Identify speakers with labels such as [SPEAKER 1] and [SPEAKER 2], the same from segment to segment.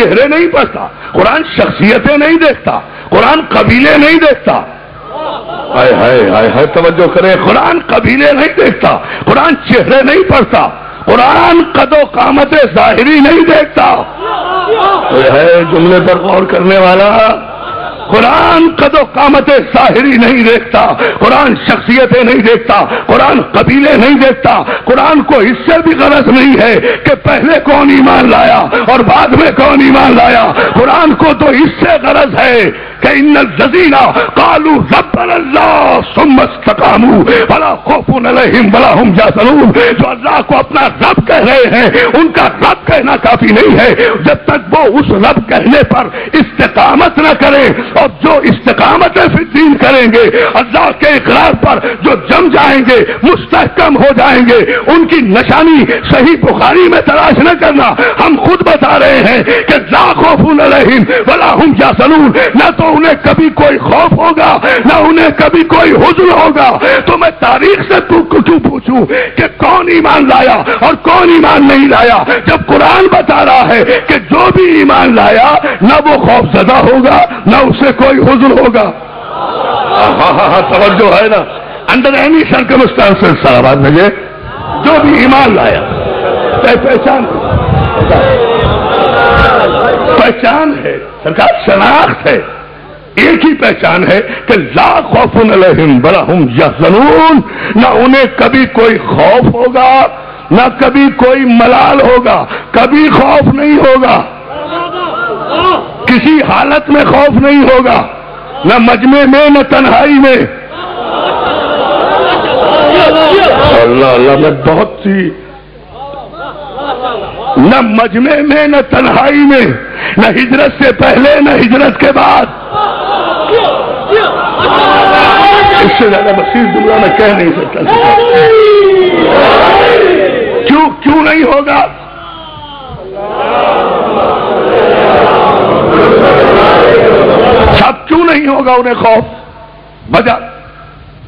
[SPEAKER 1] چہرے نہیں پڑھتا، قرآن شخصیتیں نہیں دیکھتا، قرآن قبیلے نہیں دیکھتا. ہائے ہائے ہائے ہائے توجہ کرے، قرآن قبیلے نہیں دیکھتا، قرآن چہرے نہیں پڑھتا، قرآن قد و قامت ظاہری نہیں دیکھتا. ہے جملے پر غور کرنے والا، قرآن قد و قامت ظاہری نہیں دیکھتا، قرآن شخصیتیں نہیں دیکھتا، قرآن قبیلے نہیں دیکھتا. قرآن کو اس سے بھی غرض نہیں ہے کہ پہلے کون ایمان لایا اور بعد میں کون ایمان لایا. قرآن کو تو اس سے غرض ہے کہ ان الذین قالوا ربنا اللہ ثم استقاموا فلا خوف علیہم ولا هم یحزنون. جو اللہ کو اپنا رب کہہ رہے ہیں ان کا رب کہنا کافی نہیں ہے جب تک وہ اس رب کہنے پر استقامت نہ کریں. اور جو استقامت فی الدین کریں گے، اللہ کے اقرار پر جو جم جائیں گے، مستحکم ہو جائیں گے، ان کی نشانی صحیح بخاری میں تلاش نہ کرنا. ہم خود بتا رہے ہیں کہ لا خوف علیہم ولا هم یحزنون. نہ تو انہیں کبھی کوئی خوف ہوگا نہ انہیں کبھی کوئی حزن ہوگا. تو میں تاریخ سے کیوں پوچھوں کہ کون ایمان لایا اور کون ایمان نہیں لایا، جب قرآن بتا رہا ہے کہ جو بھی ایمان لایا نہ وہ خوف زدہ ہوگا نہ اسے کوئی حزن ہوگا. توجہ ہے نا. انڈر اینی سرکمسٹانسز صاحب مجھے جو بھی ایمان لایا پہچان ہے سرکار، شناخت ہے. ایک ہی پہچان ہے کہ لا خوف علیہم ولا هم یحزنون. نہ انہیں کبھی کوئی خوف ہوگا نہ کبھی کوئی ملال ہوگا، کبھی خوف نہیں ہوگا، کسی حالت میں خوف نہیں ہوگا، نہ مجمع میں نہ تنہائی میں. اللہ اللہ میں بہت سی، نہ مجمع میں نہ تنہائی میں، نہ ہجرت سے پہلے نہ ہجرت کے بعد. اس سے زیادہ وسیع جملہ میں کہہ نہیں سکتا. کیوں نہیں ہوگا؟ سب کیوں نہیں ہوگا انہیں خوف؟ وجہ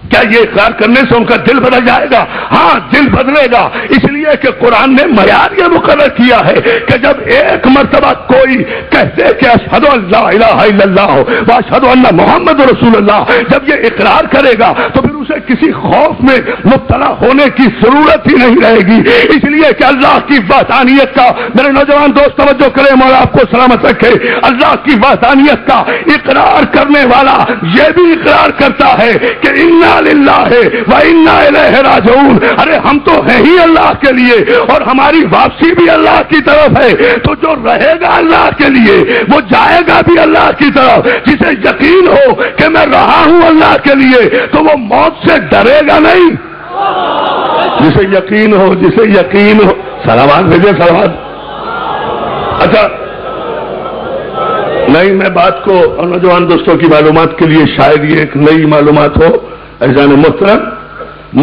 [SPEAKER 1] کیا یہ اقرار کرنے سے ان کا دل بدل جائے گا؟ ہاں دل بدلے گا، اس لیے کہ قرآن نے معیار یہ مقرر کیا ہے کہ جب ایک مرتبہ کوئی کہتے کہ اشہد ان لا الہ الا اللہ واشہد ان محمد رسول اللہ، جب یہ اقرار کرے گا تو پھر اسے کسی خوف میں مبتلا ہونے کی ضرورت ہی نہیں رہے گی. اس لیے کہ اللہ کی وحدانیت کا، میرے نوجوان دوست توجہ کرے، مولا آپ کو سلامت رکھے، اللہ کی وحدانیت کا اقرار کرنے والا یہ بھی اقرار کرتا ہے کہ انا للہ و انا الیہ راجعون. ارے ہم تو ہیں ہی اللہ کے لیے اور ہماری واپسی بھی اللہ کی طرف ہے. تو جو رہے گا اللہ کے لیے وہ جائے گا بھی اللہ کی طرف. جسے یقین ہو کہ میں رہا ہوں اللہ کے لیے تو وہ موت سے ڈرے گا نہیں. جسے یقین ہو سلامات بھیجے سلامات. اچھا نہیں، میں بات کو نوجوان دوستوں کی معلومات کے لیے شاید یہ ایک نئی معلومات ہو. عزیزان محترم،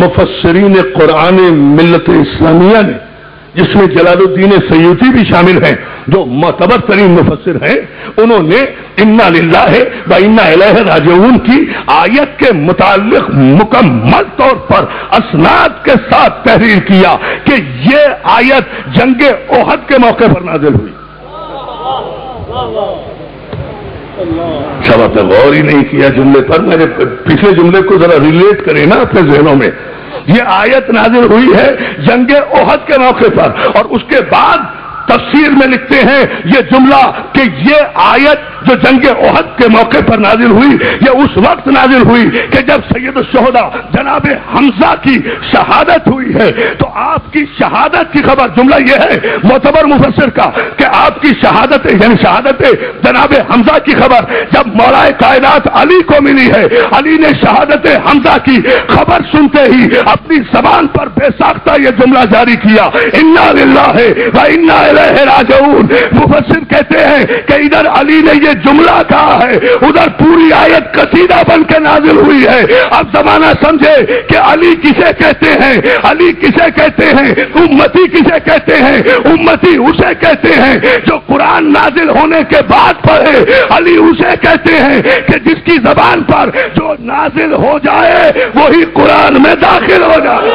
[SPEAKER 1] مفسرین قرآن ملت اسلامیہ نے، جس میں جلال الدین سیوطی بھی شامل ہیں جو معتبر ترین مفسر ہیں، انہوں نے انا للہ و انا الیہ راجعون کی آیت کے متعلق مکمل طور پر اسناد کے ساتھ تحریر کیا کہ یہ آیت جنگ احد کے موقع پر نازل ہوئی. سب نے غور ہی نہیں کیا جملے پر. میرے پچھلے جملے کو ذرا ریلیٹ کریں نا اپنے ذہنوں میں. یہ آیت نازل ہوئی ہے جنگ احد کے موقع پر، اور اس کے بعد تفسیر میں لکھتے ہیں یہ جملہ کہ یہ آیت جو جنگ احد کے موقع پر نازل ہوئی یہ اس وقت نازل ہوئی کہ جب سید الشہداء جناب حمزہ کی شہادت ہوئی ہے. تو آپ کی شہادت کی خبر، جملہ یہ ہے معتبر مفسر کا کہ آپ کی شہادت یعنی شہادت جناب حمزہ کی خبر جب مولا کائنات علی کو ملی ہے، علی نے شہادت حمزہ کی خبر سنتے ہی اپنی زبان پر بے ساختہ یہ جملہ جاری کیا، انا للہ و انا الیہ راجعون. مفسر کہتے ہیں کہ ادھر علی نے یہ جملہ کہا ہے، ادھر پوری آیت قصیدہ بن کے نازل ہوئی ہے. اب زمانہ سمجھے کہ علی کسے کہتے ہیں، علی کسے کہتے ہیں، امتی کسے کہتے ہیں. امتی اسے کہتے ہیں جو قرآن نازل ہونے کے بعد پڑھے. علی اسے کہتے ہیں کہ جس کی زبان پر جو نازل ہو جائے وہی قرآن میں داخل ہو جائے.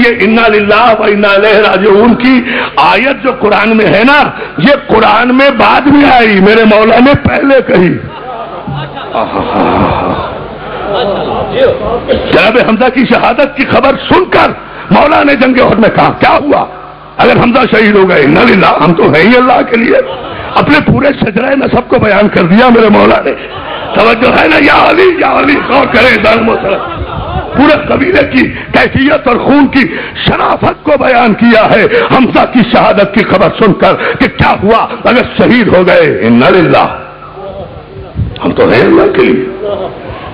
[SPEAKER 1] یہ انا للہ و انا الیہ راجعون کی آیت جو قرآن میں ہے نا، یہ قرآن میں بعد میں آئی، میرے مولا نے پہلے کہی۔ جناب حمزہ کی شہادت کی خبر سن کر مولا نے جنگ احد میں کہا کیا ہوا اگر حمزہ شہید ہو گئے؟ انا للہ، ہم تو ہیں ہی اللہ کے لیے۔ اپنے پورے شجرہ نسب کو بیان کر دیا میرے مولا نے۔ توجہ ہے نا؟ یا علی غور کریں دار محترم، پورے قبیلے کی کیفیت اور خون کی شرافت کو بیان کیا ہے حمزہ کی شہادت کی خبر سن کر کہ کیا ہوا اگر شہید ہو گئے؟ انا للہ، ہم تو ہیں اللہ کے لیے۔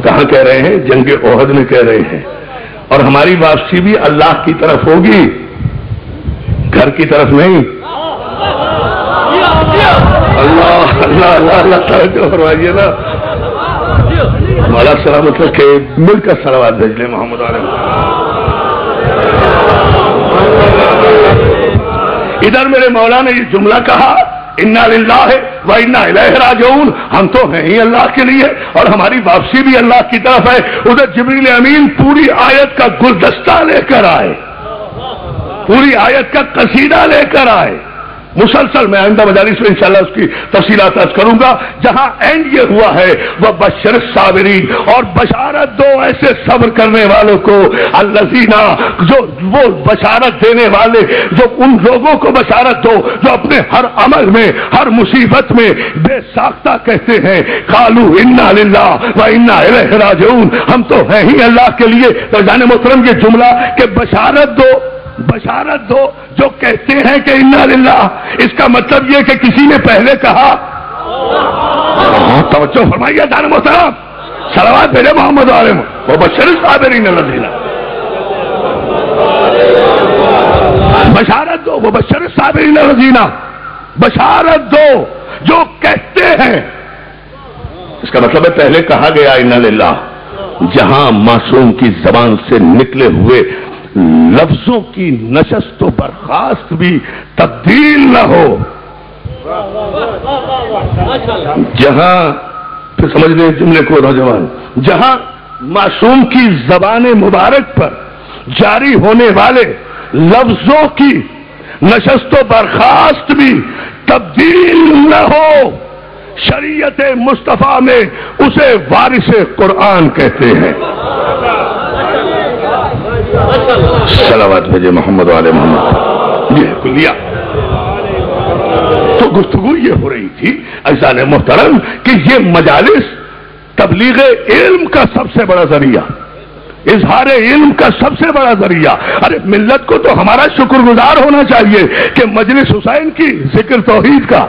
[SPEAKER 1] کہاں کہہ رہے ہیں؟ جنگ احد میں کہہ رہے ہیں۔ اور ہماری واپسی بھی اللہ کی طرف ہوگی، گھر کی طرف نہیں۔ اللہ اللہ اللہ اللہ توجہ فرمائیے نا۔ ہمارا سلامت رکھے، مل کر صلوات بھیج لیں محمد علیہ۔ ادھر میرے مولا نے یہ جملہ کہا انا للہ و انا الیہ راجعون، ہم تو ہیں ہی اللہ کے لیے اور ہماری واپسی بھی اللہ کی طرف ہے۔ ادھر جبریل امین پوری آیت کا گلدستہ لے کر آئے، پوری آیت کا قصیدہ لے کر آئے مسلسل۔ میں آئندہ مجالس میں انشاءاللہ اس کی تفصیلات عرض کروں گا۔ جہاں اینڈ یہ ہوا ہے وہ بشر الصابرین، اور بشارت دو ایسے صبر کرنے والوں کو، الذین، جو وہ بشارت دینے والے، جو ان لوگوں کو بشارت دو جو اپنے ہر عمل میں، ہر مصیبت میں بے ساختہ کہتے ہیں قالوا انا للہ و انا الیہ راجعون، ہم تو ہیں ہی اللہ کے لیے۔ تو جان محترم یہ جملہ کہ بشارت دو، بشارت دو جو کہتے ہیں کہ انا للہ، اس کا مطلب یہ کہ کسی نے پہلے کہا۔ توجہ فرمائیے جان محترم، صلوات بھیجے محمد علیہ وہ بشر الصابرین الذین، بشارت دو وہ بشر الصابرین الذین، بشارت دو جو کہتے ہیں۔ اس کا مطلب ہے پہلے کہا گیا انا للہ، جہاں معصوم کی زبان سے نکلے ہوئے لفظوں کی نشست و برخاست بھی تبدیل نہ ہو، جہاں پھر سمجھ لیں جملے کو نوجوان، جہاں معصوم کی زبان مبارک پر جاری ہونے والے لفظوں کی نشست و برخاست بھی تبدیل نہ ہو، شریعت مصطفیٰ میں اسے وارث قرآن کہتے ہیں۔ صلوات بھیجے محمد والے محمد۔ یہ کلیا تو گفتگو یہ ہو رہی تھی عزیزان محترم کہ یہ مجالس تبلیغ علم کا سب سے بڑا ذریعہ، اظہار علم کا سب سے بڑا ذریعہ۔ ارے ملت کو تو ہمارا شکر گزار ہونا چاہیے کہ مجلس حسین کی ذکر توحید کا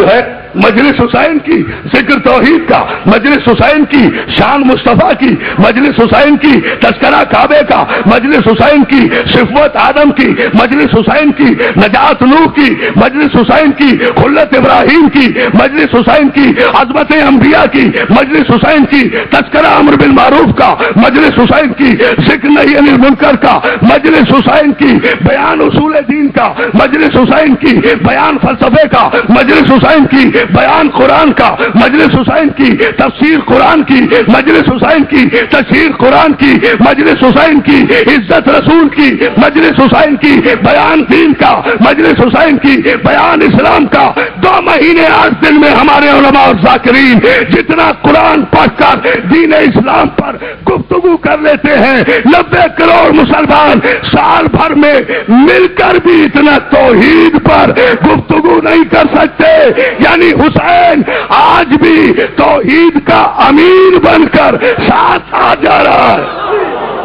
[SPEAKER 1] ہے، مجلس حسین کی ذکر توحید کا، مجلس حسین کی شان مصطفیٰ کی، مجلس حسین کی تذکرہ کعبے کا، مجلس حسین کی صفوت آدم کی، مجلس حسین کی نجات نوح کی، مجلس حسین کی خلت ابراہیم کی، مجلس حسین کی عظمت انبیاء کی، مجلس حسین کی تذکرہ امر بالمعروف کا، مجلس حسین کی ذکر نہی عن المنکر کا، مجلس حسین کی بیان اصول دین کا، مجلس حسین کی بیان فلسفے کا، مجلس حسین کی بیان قرآن کا، مجلس حسین کی تفسیر قرآن کی، مجلس حسین کی تشہیر قرآن کی، مجلس حسین کی عزت رسول کی، مجلس حسین کی بیان دین کا، مجلس حسین کی بیان اسلام کا۔ 2 مہینے 8 دن میں ہمارے علماء اور ذاکرین جتنا قرآن پڑھ کر دین اسلام پر گفتگو کر لیتے ہیں، 90 کروڑ مسلمان سال بھر میں مل کر بھی اتنا توحید پر گفتگو نہیں کر سکتے۔ یعنی حسین آج بھی توحید کا امین بن کر ساتھ آ جا رہا ہے۔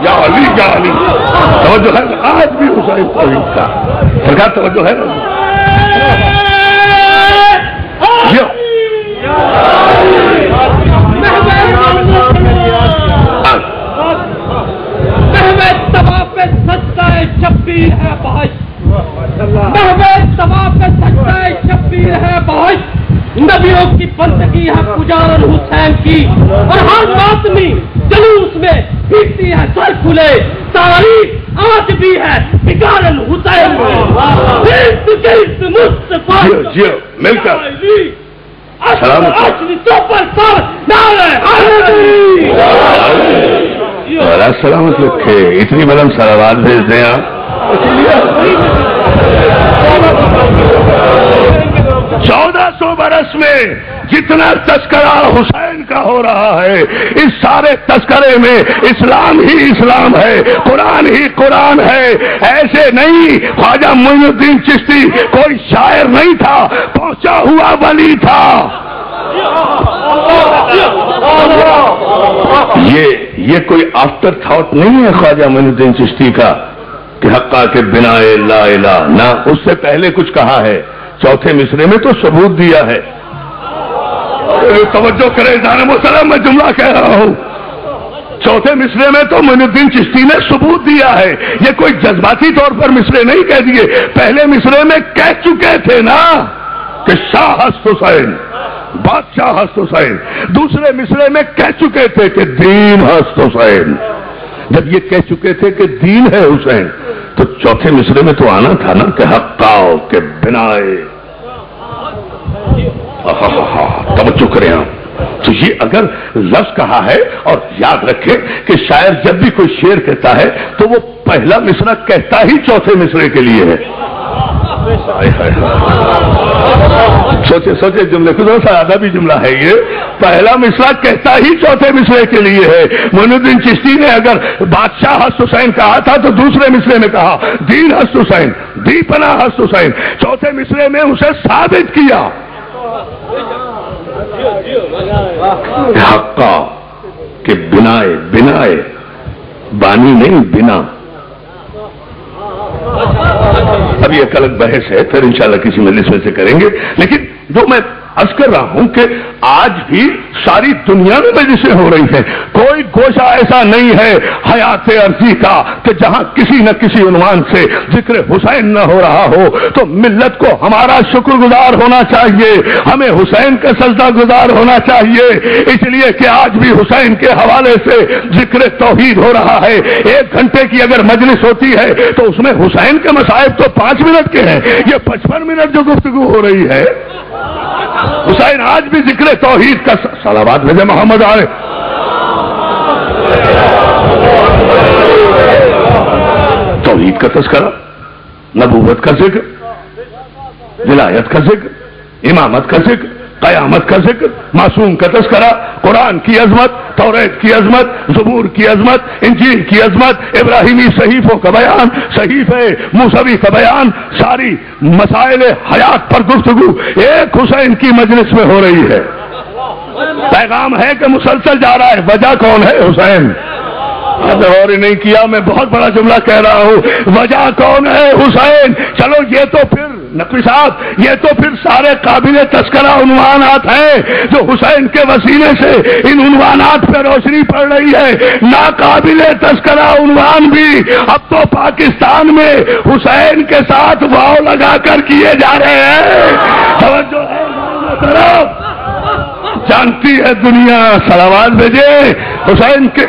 [SPEAKER 1] یا علی یا علی، توجہ ہے، آج بھی حسین توحید کا سرکار، توجہ ہے۔
[SPEAKER 2] شبیر ہے بحث، محمد طواف سجدہ شبیر ہے بحث، نبیوں کی بندگی ہے پجار حسین کی، اور ہر بات میں جلوس میں پھرتی ہے سر کھلے، تاریخ آج بھی ہے بگار الحسین مصطفیٰ
[SPEAKER 1] مل کر اللہ سلامت رکھے. اتنی بلند صلوات بھیج دیں آپ. 1400 برس میں جتنا تذکرہ حسین کا ہو رہا ہے، اس سارے تذکرے میں اسلام ہی اسلام ہے، قرآن ہی قرآن ہے. ایسے نہیں خواجہ معین الدین چشتی کوئی شاعر نہیں تھا، پہنچا ہوا ولی تھا. یہ کوئی آفٹر تھاٹ نہیں ہے خواجہ معین الدین چشتی کا کہ حقا کے بنا لا الہ، نہ اس سے پہلے کچھ کہا ہے. چوتھے مصرے میں تو ثبوت دیا ہے. توجہ کرے جان مسلم، میں جملہ کہہ رہا ہوں. چوتھے مصرے میں تو معین الدین چشتی نے ثبوت دیا ہے. یہ کوئی جذباتی طور پر مصرے نہیں کہہ دیے، پہلے مصرے میں کہہ چکے تھے نا کہ شاہ ہست حسین، بادشاہ ہست حسین. دوسرے مصرے میں کہہ چکے تھے کہ دین ہست حسین. جب یہ کہہ چکے تھے کہ دین ہے حسین، تو چوتھے مصرے میں تو آنا تھا نا کہ حقاؤ کے بنائے. توجہ کریں آپ. تو یہ اگر لفظ کہا ہے، اور یاد رکھیں کہ شاعر جب بھی کوئی شعر کہتا ہے تو وہ پہلا مصرع کہتا ہی چوتھے مصرے کے لیے ہے. سوچے جملے کو ذرا سا ادبی جملہ ہے یہ. پہلا مصرع کہتا ہی چوتھے مصرے کے لیے ہے. معین الدین چشتی نے اگر بادشاہ ہست حسین کہا تھا تو دوسرے مصرے میں کہا دین ہست حسین، دی پناہ ہست حسین. چوتھے مصرے میں اسے ثابت کیا حقا کہ بنائے، بنائے بانی نہیں بنا. اب یہ ایک الگ بحث ہے، پھر انشاءاللہ کسی مجلس میں سے کریں گے. لیکن جو میں عرض کر رہا ہوں کہ آج بھی ساری دنیا میں مجلسیں ہو رہی ہیں. کوئی گوشہ ایسا نہیں ہے حیات عرضی کا کہ جہاں کسی نہ کسی عنوان سے ذکر حسین نہ ہو رہا ہو. تو ملت کو ہمارا شکر گزار ہونا چاہیے، ہمیں حسین کا سجدہ گزار ہونا چاہیے، اس لیے کہ آج بھی حسین کے حوالے سے ذکر توحید ہو رہا ہے. 1 گھنٹے کی اگر مجلس ہوتی ہے تو اس میں حسین کے مصائب تو 5 منٹ کے ہیں. یہ 55 منٹ جو گفتگو ہو رہی ہے، حسین آج بھی ذکر توحید کا. صلوات بھیجے محمد علیہ. توحید کا تذکرہ، نبوت کا ذکر، ولایت کا ذکر، امامت کا ذکر، قیامت کا ذکر، معصوم کا تذکرہ، قرآن کی عظمت، توریت کی عظمت، زبور کی عظمت، انجیل کی عظمت، ابراہیمی صحیفوں کا بیان، صحیفے موسوی کا بیان، ساری مسائل حیات پر گفتگو ایک حسین کی مجلس میں ہو رہی ہے. پیغام ہے کہ مسلسل جا رہا ہے. وجہ کون ہے؟ حسین. اور نہیں کیا، میں بہت بڑا جملہ کہہ رہا ہوں. وجہ کون ہے؟ حسین. چلو یہ تو پھر نقوی صاحب، یہ تو پھر سارے قابل تذکرہ عنوانات ہیں جو حسین کے وسیلے سے ان عنوانات پہ روشنی پڑ رہی ہے. ناقابل تذکرہ عنوان بھی اب تو پاکستان میں حسین کے ساتھ واو لگا کر کیے جا رہے ہیں. توجہ ہے طرف، جانتی ہے دنیا. صلوات بھیجے حسین کے.